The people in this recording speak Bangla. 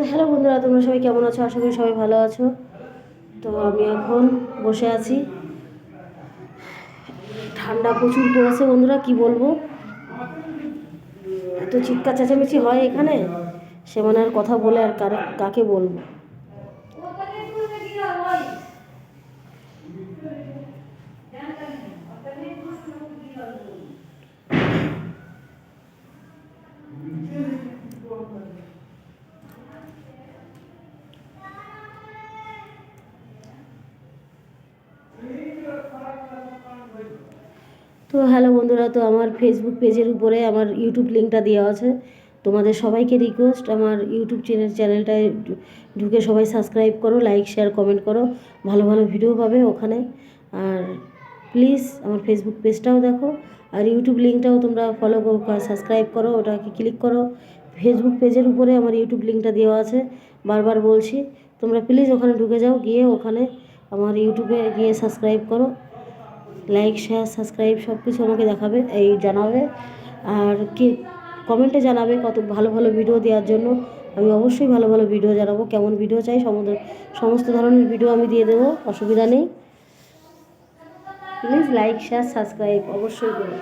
হ্যালো বন্ধুরা, তোমরা সবাই কেমন আছো? আশা করি সবাই ভালো আছো। তো আমি এখন বসে আছি, ঠান্ডা প্রচুর পড়েছে বন্ধুরা, কি বলবো, এত চিৎকার চেঁচামেচি হয় এখানে, সে মানে আর কথা বলে আর কাকে বলবো। তো হ্যালো বন্ধুরা, তো আমার ফেসবুক পেজের উপরে আমার ইউটিউব লিঙ্কটা দেওয়া আছে। তোমাদের সবাইকে রিকোয়েস্ট, আমার ইউটিউব চ্যানেলটায় ঢুকে সবাই সাবস্ক্রাইব করো, লাইক শেয়ার কমেন্ট করো, ভালো ভালো ভিডিও পাবে ওখানে। আর প্লিজ আমার ফেসবুক পেজটাও দেখো, আর ইউটিউব লিঙ্কটাও তোমরা ফলো করো, সাবস্ক্রাইব করো, ওটাকে ক্লিক করো। ফেসবুক পেজের উপরে আমার ইউটিউব লিঙ্কটা দেওয়া আছে, বারবার বলছি, তোমরা প্লিজ ওখানে ঢুকে যাও, গিয়ে ওখানে আমার ইউটিউবে গিয়ে সাবস্ক্রাইব করো, লাইক শেয়ার সাবস্ক্রাইব সব কিছু আমাকে দেখাবে, এই জানাবে। আর কি কমেন্টে জানাবে কত ভালো ভালো ভিডিও দেওয়ার জন্য। আমি অবশ্যই ভালো ভালো ভিডিও জানাবো, কেমন ভিডিও চাই সমস্ত ধরনের ভিডিও আমি দিয়ে দেবো, অসুবিধা নেই। প্লিজ লাইক শেয়ার সাবস্ক্রাইব অবশ্যই করো।